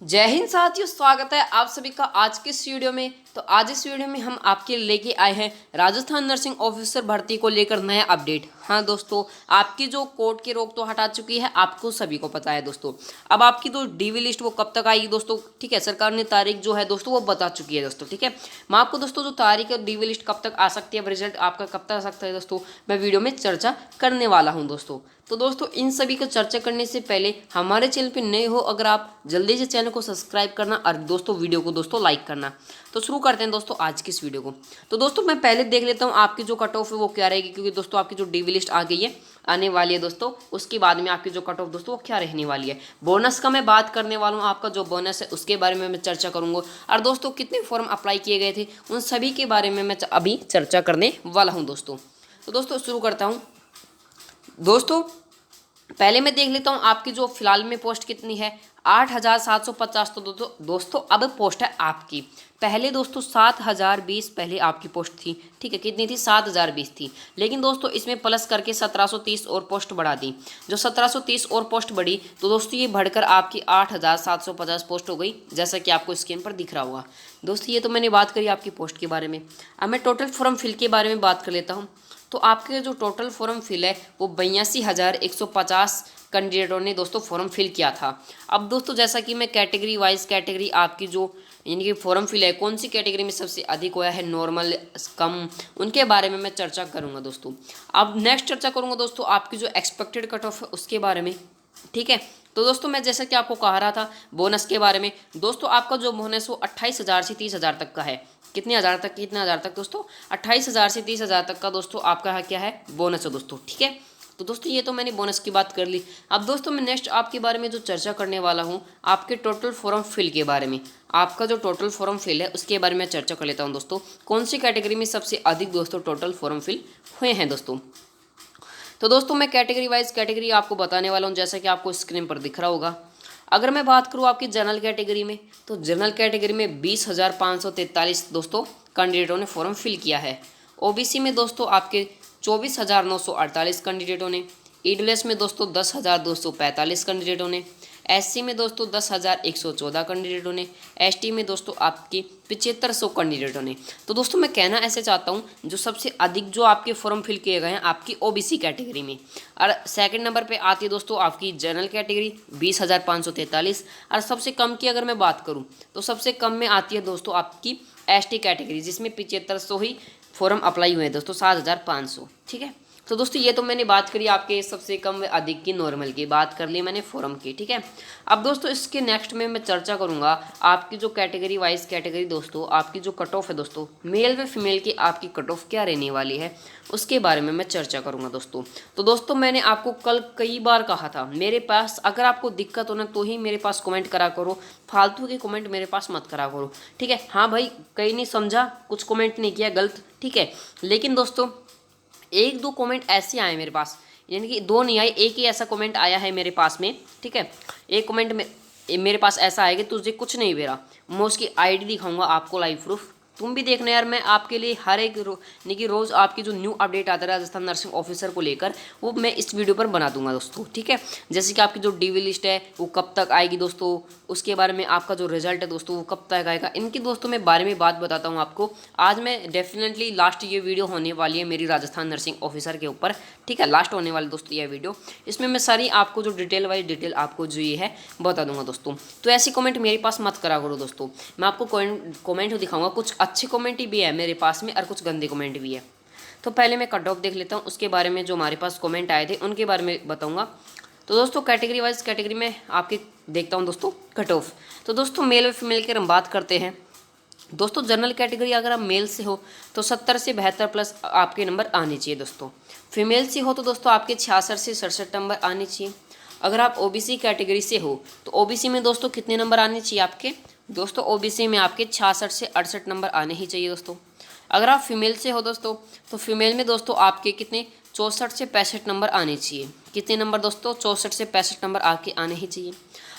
जय हिंद साथियों, स्वागत है आप सभी का आज के इस वीडियो में। तो आज इस वीडियो में हम आपके लेके आए हैं राजस्थान नर्सिंग ऑफिसर भर्ती को लेकर नया अपडेट। हाँ दोस्तों, आपकी जो कोर्ट की रोक तो हटा चुकी है, आपको सभी को पता है दोस्तों। अब आपकी जो डीवी लिस्ट वो कब तक आएगी दोस्तों, ठीक है। सरकार ने तारीख जो है दोस्तों वो बता चुकी है दोस्तों, ठीक है। मैं आपको दोस्तों जो तारीख है डीवी लिस्ट कब तक आ सकती है, रिजल्ट आपका कब तक आ सकता है दोस्तों, मैं वीडियो में चर्चा करने वाला हूँ दोस्तों। तो दोस्तों इन सभी को चर्चा करने से पहले हमारे चैनल पे नए हो अगर आप, जल्दी से चैनल को सब्सक्राइब करना और दोस्तों वीडियो को दोस्तों लाइक करना। तो शुरू करते हैं दोस्तों आज की इस वीडियो को। तो दोस्तों मैं पहले देख लेता हूँ आपकी जो कट ऑफ है वो क्या रहेगी, क्योंकि दोस्तों आपकी जो डीवी लिस्ट आ गई है, आने वाली है दोस्तों। उसके बाद में आपकी जो कट ऑफ दोस्तों वो क्या रहने वाली है। बोनस का मैं बात करने वाला हूँ, आपका जो बोनस है उसके बारे में मैं चर्चा करूँगा। और दोस्तों कितने फॉर्म अप्लाई किए गए थे उन सभी के बारे में मैं अभी चर्चा करने वाला हूँ दोस्तों। तो दोस्तों शुरू करता हूँ दोस्तों। पहले मैं देख लेता हूँ आपकी जो फिलहाल में पोस्ट कितनी है, 8,750। तो दोस्तों अब पोस्ट है आपकी। पहले दोस्तों 7,020 पहले आपकी पोस्ट थी, ठीक है। कितनी थी, 7,020 थी। लेकिन दोस्तों इसमें प्लस करके 1,730 और पोस्ट बढ़ा दी। जो 1,730 और पोस्ट बढ़ी तो दोस्तों ये बढ़कर आपकी 8,750 पोस्ट हो गई, जैसा कि आपको स्क्रीन पर दिख रहा होगा दोस्तों। ये तो मैंने बात करी आपकी पोस्ट के बारे में। अब मैं टोटल फॉर्म फिल के बारे में बात कर लेता हूँ। तो आपके जो टोटल फॉर्म फिल है वो 82,150 कैंडिडेटों ने दोस्तों फॉर्म फिल किया था। अब दोस्तों जैसा कि मैं कैटेगरी वाइज कैटेगरी आपकी जो यानी कि फॉर्म फिल है कौन सी कैटेगरी में सबसे अधिक हुआ है, नॉर्मल, कम, उनके बारे में मैं चर्चा करूंगा दोस्तों। अब नेक्स्ट चर्चा करूंगा दोस्तों आपकी जो एक्सपेक्टेड कट ऑफ है उसके बारे में, ठीक है। तो दोस्तों मैं जैसा कि आपको कह रहा था बोनस के बारे में, दोस्तों आपका जो बोनस वो 28,000 से 30,000 तक का है। कितने हज़ार तक, कितने हज़ार तक दोस्तों, 28,000 से 30,000 तक का दोस्तों आपका है क्या है, बोनस है दोस्तों, ठीक है। तो दोस्तों ये तो मैंने बोनस की बात कर ली। अब दोस्तों मैं नेक्स्ट आपके बारे में जो चर्चा करने वाला हूँ आपके टोटल फॉर्म फिल के बारे में। आपका जो टोटल फॉर्म फिल है उसके बारे में चर्चा कर लेता हूँ दोस्तों। कौन सी कैटेगरी में सबसे अधिक दोस्तों टोटल फॉर्म फिल हुए हैं दोस्तों। तो दोस्तों मैं कैटेगरी वाइज कैटेगरी आपको बताने वाला हूँ, जैसा कि आपको स्क्रीन पर दिख रहा होगा। अगर मैं बात करूँ आपकी जनरल कैटेगरी में, तो जनरल कैटेगरी में 20,543 दोस्तों कैंडिडेटों ने फॉर्म फिल किया है। ओबीसी में दोस्तों आपके 24,948 कैंडिडेटों ने, ईडब्ल्यूएस में दोस्तों 10,245 कैंडिडेटों ने, एससी में दोस्तों 10,114 कैंडिडेटों ने, एसटी में दोस्तों आपकी 7,500 कैंडिडेटों ने। तो दोस्तों मैं कहना ऐसे चाहता हूँ जो सबसे अधिक जो आपके फॉर्म फिल किए गए हैं आपकी ओबीसी कैटेगरी में, और सेकंड नंबर पे आती है दोस्तों आपकी जनरल कैटेगरी 20,543। और सबसे कम की अगर मैं बात करूँ तो सबसे कम में आती है दोस्तों आपकी एसटी कैटेगरी, जिसमें 7,500 ही फॉर्म अप्लाई हुए हैं दोस्तों, 7,500, ठीक है। तो दोस्तों ये तो मैंने बात करी आपके सबसे कम व अधिक की, नॉर्मल की बात कर ली मैंने फॉर्म की, ठीक है। अब दोस्तों इसके नेक्स्ट में मैं चर्चा करूंगा आपकी जो कैटेगरी वाइज कैटेगरी दोस्तों आपकी जो कट ऑफ है दोस्तों, मेल व फीमेल की आपकी कट ऑफ क्या रहने वाली है उसके बारे में मैं चर्चा करूंगा दोस्तों। तो दोस्तों मैंने आपको कल कई बार कहा था मेरे पास अगर आपको दिक्कत हो ना तो ही मेरे पास कमेंट करा करो, फालतू के कमेंट मेरे पास मत करा करो, ठीक है। हाँ भाई कहीं नहीं समझा, कुछ कमेंट नहीं किया गलत, ठीक है। लेकिन दोस्तों एक दो कमेंट ऐसे आए मेरे पास, यानी कि दो नहीं आए, एक ही ऐसा कमेंट आया है मेरे पास में, ठीक है। एक कमेंट में मेरे पास ऐसा आएगा तुझे कुछ नहीं मेरा, मैं उसकी आईडी दिखाऊंगा आपको लाइव प्रूफ, तुम भी देखना यार। मैं आपके लिए हर एक यानी कि रोज़ आपकी जो न्यू अपडेट आता है राजस्थान नर्सिंग ऑफिसर को लेकर वो मैं इस वीडियो पर बना दूंगा दोस्तों, ठीक है। जैसे कि आपकी जो डीवी लिस्ट है वो कब तक आएगी दोस्तों, उसके बारे में आपका जो रिजल्ट है दोस्तों वो कब तक आएगा, इनकी दोस्तों मैं बारे में बात बताता हूँ आपको। आज मैं डेफिनेटली लास्ट ये वीडियो होने वाली है मेरी राजस्थान नर्सिंग ऑफिसर के ऊपर, ठीक है। लास्ट होने वाली दोस्तों ये वीडियो, इसमें मैं सारी आपको जो डिटेल वाइज डिटेल आपको जो ये है बता दूंगा दोस्तों। तो ऐसी कमेंट मेरे पास मत करा करो दोस्तों, मैं आपको कमेंट दिखाऊंगा, कुछ अच्छे कमेंट भी है मेरे पास में और कुछ गंदे कमेंट भी है। तो पहले मैं कट ऑफ देख लेता हूँ, उसके बारे में जो हमारे पास कमेंट आए थे उनके बारे में बताऊंगा। तो दोस्तों कैटेगरी वाइज कैटेगरी में आपके देखता हूँ दोस्तों कट ऑफ। तो दोस्तों मेल और फीमेल की हम बात करते हैं दोस्तों। जनरल कैटेगरी अगर आप मेल से हो तो 70 से 72 प्लस आपके नंबर आने चाहिए दोस्तों। फीमेल से हो तो दोस्तों आपके 66 से 67 नंबर आने चाहिए। अगर आप ओबीसी कैटेगरी से हो तो ओबीसी में दोस्तों कितने नंबर आने चाहिए आपके दोस्तों, ओबीसी में आपके 66 से 68 नंबर आने ही चाहिए दोस्तों। अगर आप फीमेल से हो दोस्तों तो फीमेल में दोस्तों आपके कितने 64 से 65 नंबर आने चाहिए। कितने नंबर दोस्तों, 64 से 65 नंबर आपके आने ही चाहिए।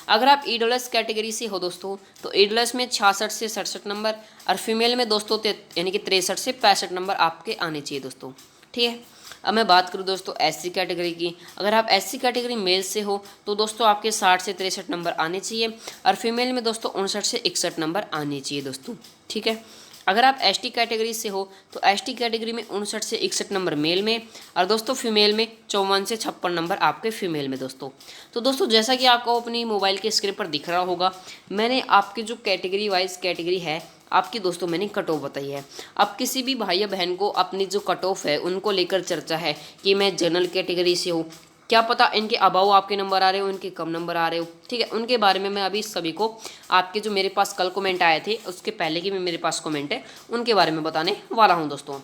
अगर आप ईडब्ल्यूएस कैटेगरी से हो दोस्तों तो ईडब्ल्यूएस में 66 से 67 नंबर, और फीमेल में दोस्तों यानी कि 63 से 65 नंबर आपके आने चाहिए दोस्तों, ठीक है। अब मैं बात करूँ दोस्तों एससी कैटेगरी की। अगर आप एससी कैटेगरी मेल से हो तो दोस्तों आपके 60 से 63 नंबर आने चाहिए, और फीमेल में दोस्तों 59 से 61 नंबर आने चाहिए दोस्तों, ठीक है। अगर आप एसटी कैटेगरी से हो तो एसटी कैटेगरी में 59 से 61 नंबर मेल में, और दोस्तों फीमेल में 54 से 56 नंबर आपके फीमेल में दोस्तों। तो दोस्तों जैसा कि आपको अपनी मोबाइल के स्क्रीन पर दिख रहा होगा, मैंने आपकी जो कैटेगरी वाइज कैटेगरी है आपकी दोस्तों मैंने कट ऑफ बताई है। अब किसी भी भाई या बहन को अपनी जो कट ऑफ है उनको लेकर चर्चा है कि मैं जनरल कैटेगरी से हूँ, क्या पता इनके अबाव आपके नंबर आ रहे हो, इनके कम नंबर आ रहे हो, ठीक है। उनके बारे में मैं अभी सभी को आपके जो मेरे पास कल कमेंट आए थे उसके पहले की भी मेरे पास कमेंट है उनके बारे में बताने वाला हूँ दोस्तों,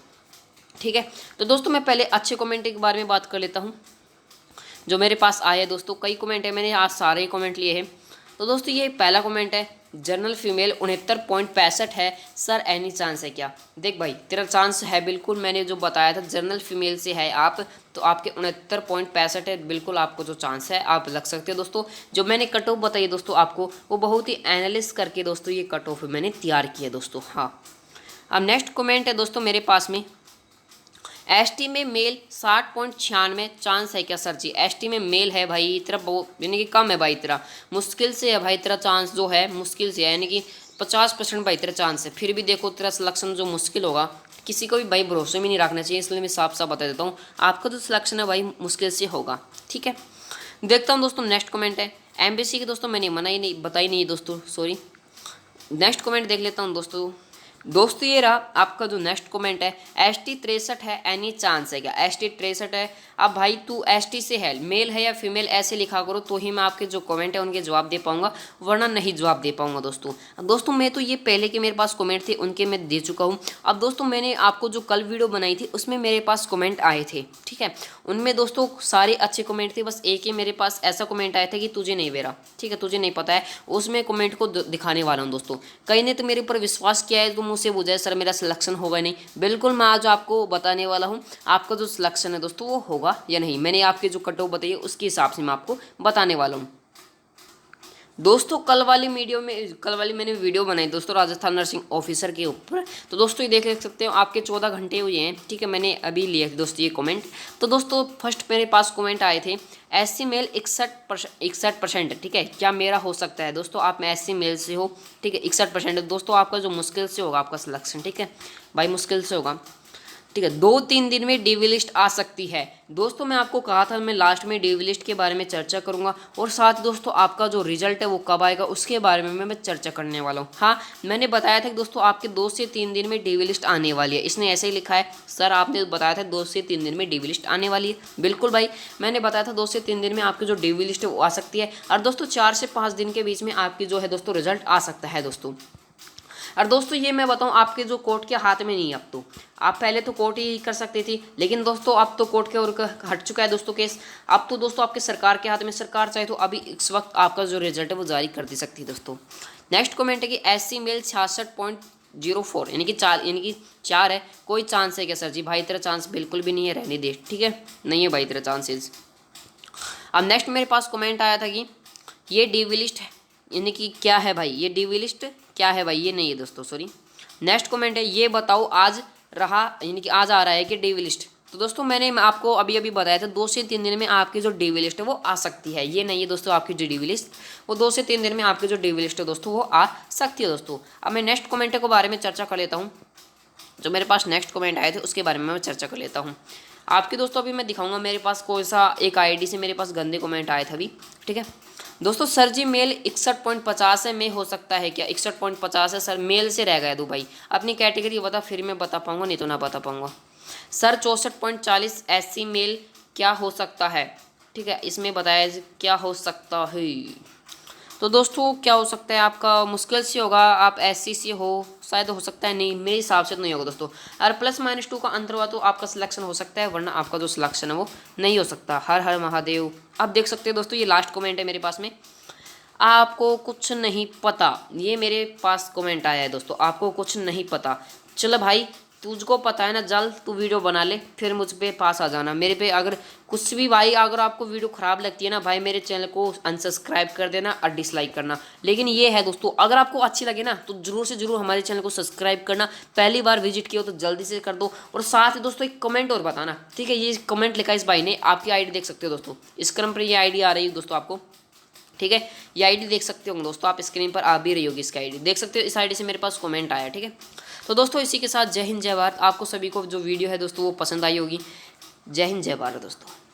ठीक है। तो दोस्तों मैं पहले अच्छे कमेंट के बारे में बात कर लेता हूँ जो मेरे पास आए हैं दोस्तों। कई कमेंट है, मैंने आज सारे ही कमेंट लिए हैं। तो दोस्तों ये पहला कमेंट है, जनरल फीमेल 69.65 है सर, एनी चांस है क्या? देख भाई तेरा चांस है बिल्कुल, मैंने जो बताया था जनरल फीमेल से है आप तो आपके 69.65 है, बिल्कुल आपको जो चांस है आप लग सकते हो दोस्तों। जो मैंने कट ऑफ बताई दोस्तों आपको वो बहुत ही एनालिस करके दोस्तों ये कट ऑफ मैंने तैयार किया दोस्तों। हाँ, अब नेक्स्ट कमेंट है दोस्तों मेरे पास में, एसटी में मेल 60.96 चांस है क्या सर जी? एसटी में मेल है भाई तेरा बहुत यानी कि कम है भाई, तेरा मुश्किल से है भाई, तेरा चांस जो है मुश्किल से है, यानी कि 50% भाई तेरा चांस है। फिर भी देखो तेरा सिलेक्शन जो मुश्किल होगा, किसी को भी भाई भरोसे में नहीं रखना चाहिए, इसलिए मैं साफ साफ बता देता हूँ आपका जो सिलेक्शन है भाई मुश्किल से होगा, ठीक है। देखता हूँ दोस्तों नेक्स्ट कमेंट है, एमबीसी की दोस्तों मैंने मना ही नहीं बताई नहीं दोस्तों, सॉरी। नेक्स्ट कमेंट देख लेता हूँ दोस्तों ये रहा आपका जो नेक्स्ट कमेंट है, ST 63 है, एनी चांस है क्या? ST 63 है। अब भाई तू ST से है, मेल है या फीमेल ऐसे लिखा करो तो ही मैं आपके जो कमेंट है उनके जवाब दे पाऊंगा, वरना नहीं जवाब दे पाऊंगा दोस्तों। अब दोस्तों मैं तो ये पहले के मेरे पास कमेंट थे उनके मैं दे चुका हूँ। अब दोस्तों मैंने आपको जो कल वीडियो बनाई थी उसमें मेरे पास कमेंट आए थे, ठीक है। उनमें दोस्तों सारे अच्छे कमेंट थे, बस एक ही मेरे पास ऐसा कमेंट आया था कि तुझे नहीं बेरा, ठीक है, तुझे नहीं पता है, उसमें कमेंट को दिखाने वाला हूँ दोस्तों। कई ने तो मेरे ऊपर विश्वास किया है तो मुझसे बुझाए सर मेरा सिलेक्शन होगा नहीं, बिल्कुल मैं आज आपको बताने वाला हूँ आपका जो सिलेक्शन है दोस्तों वो होगा या नहीं। मैंने आपके जो कट ऑफ बताई है उसके हिसाब से मैं आपको बताने वाला हूँ दोस्तों। कल वाली मैंने वीडियो बनाई दोस्तों राजस्थान नर्सिंग ऑफिसर के ऊपर, तो दोस्तों ये देख सकते हो आपके 14 घंटे हुए हैं, ठीक है। मैंने अभी लिए थे दोस्तों ये कमेंट। तो दोस्तों फर्स्ट मेरे पास कमेंट आए थे, SC मेल 61%, ठीक है, क्या मेरा हो सकता है दोस्तों? आप में SC मेल से हो, ठीक है, 61% दोस्तों आपका जो मुश्किल से होगा आपका सिलेक्शन, ठीक है भाई, मुश्किल से होगा, ठीक है। 2-3 दिन में DV लिस्ट आ सकती है दोस्तों। मैं आपको कहा था मैं लास्ट में DV लिस्ट के बारे में चर्चा करूंगा, और साथ दोस्तों आपका जो रिजल्ट है वो कब आएगा उसके बारे में मैं चर्चा करने वाला हूँ। हाँ, मैंने बताया था कि दोस्तों आपके 2 से 3 दिन में DV लिस्ट आने वाली है। इसने ऐसे ही लिखा है सर, आपने बताया था 2 से 3 दिन में DV लिस्ट आने वाली है, बिल्कुल भाई मैंने बताया था 2 से 3 दिन में आपकी जो DV लिस्ट है वो आ सकती है, और दोस्तों 4 से 5 दिन के बीच में आपकी जो है दोस्तों रिजल्ट आ सकता है दोस्तों। और दोस्तों ये मैं बताऊं आपके जो कोर्ट के हाथ में नहीं, अब तो आप पहले तो कोर्ट ही कर सकती थी, लेकिन दोस्तों अब तो कोर्ट के और हट चुका है दोस्तों केस। अब तो दोस्तों आपके सरकार के हाथ में, सरकार चाहे तो अभी इस वक्त आपका जो रिजल्ट है वो जारी कर दे सकती है दोस्तों। नेक्स्ट कमेंट है कि SC मेल 66.04 यानी कि 4 है, कोई चांस है क्या सर जी? भाई तेरा चांस बिल्कुल भी नहीं है, रहने दे, ठीक है, नहीं है भाई तेरा चांसेस। अब नेक्स्ट मेरे पास कमेंट आया था कि ये DV लिस्ट है, यानी कि क्या है भाई ये DV लिस्ट क्या है भाई? ये नहीं है दोस्तों, सॉरी। नेक्स्ट कमेंट है, ये बताओ आज रहा यानी कि आज आ रहा है कि DV लिस्ट? तो दोस्तों मैंने आपको अभी बताया था 2 से 3 दिन में आपकी जो DV लिस्ट है वो आ सकती है, ये नहीं है दोस्तों आपकी जो DV लिस्ट, वो 2 से 3 दिन में आपकी जो DV लिस्ट है दोस्तों वो आ सकती है दोस्तों। अब मैं नेक्स्ट कमेंट के बारे में चर्चा कर लेता हूँ, जो मेरे पास नेक्स्ट कमेंट आए थे उसके बारे में मैं चर्चा कर लेता हूँ आपके दोस्तों। अभी मैं दिखाऊंगा मेरे पास कोई सा एक ID से मेरे पास गंदे कमेंट आए थे अभी, ठीक है दोस्तों। सर जी मेल 61.50 है, में हो सकता है क्या? 61.50 है सर, मेल से रह गया दो भाई, अपनी कैटेगरी बता फिर मैं बता पाऊंगा, नहीं तो ना बता पाऊंगा। सर 64.40 SC मेल क्या हो सकता है, ठीक है, इसमें बताया क्या हो सकता है। तो दोस्तों क्या हो सकता है आपका, मुश्किल से होगा, आप SC से हो, शायद हो सकता है, नहीं मेरे हिसाब से तो नहीं होगा दोस्तों। और +-2 का अंतर हुआ तो आपका सिलेक्शन हो सकता है, वरना आपका जो सिलेक्शन है वो नहीं हो सकता। हर हर महादेव। आप देख सकते हैं दोस्तों ये लास्ट कमेंट है मेरे पास में, आपको कुछ नहीं पता, ये मेरे पास कमेंट आया है दोस्तों, आपको कुछ नहीं पता। चलो भाई तुझको पता है ना, जल्द तू वीडियो बना ले, फिर मुझ पे पास आ जाना मेरे पे। अगर कुछ भी भाई, अगर आपको वीडियो ख़राब लगती है ना भाई, मेरे चैनल को अनसब्सक्राइब कर देना और डिसलाइक करना। लेकिन ये है दोस्तों, अगर आपको अच्छी लगे ना तो जरूर से जरूर हमारे चैनल को सब्सक्राइब करना। पहली बार विजिट किया हो तो जल्दी से कर दो। और साथ ही दोस्तों एक कमेंट और बताना, ठीक है। ये कमेंट लिखा इस भाई ने, आपकी आईडी देख सकते हो दोस्तों, स्क्रीन पर ये आईडी आ रही है दोस्तों आपको, ठीक है। ये आईडी देख सकते हो दोस्तों, आप स्क्रीन पर आ भी रही होगी इसकी आईडी, देख सकते हो। इस आईडी से मेरे पास कमेंट आया, ठीक है। तो दोस्तों इसी के साथ जय हिंद जय भारत। आपको सभी को जो वीडियो है दोस्तों वो पसंद आई होगी। जय हिंद जय भारत दोस्तों।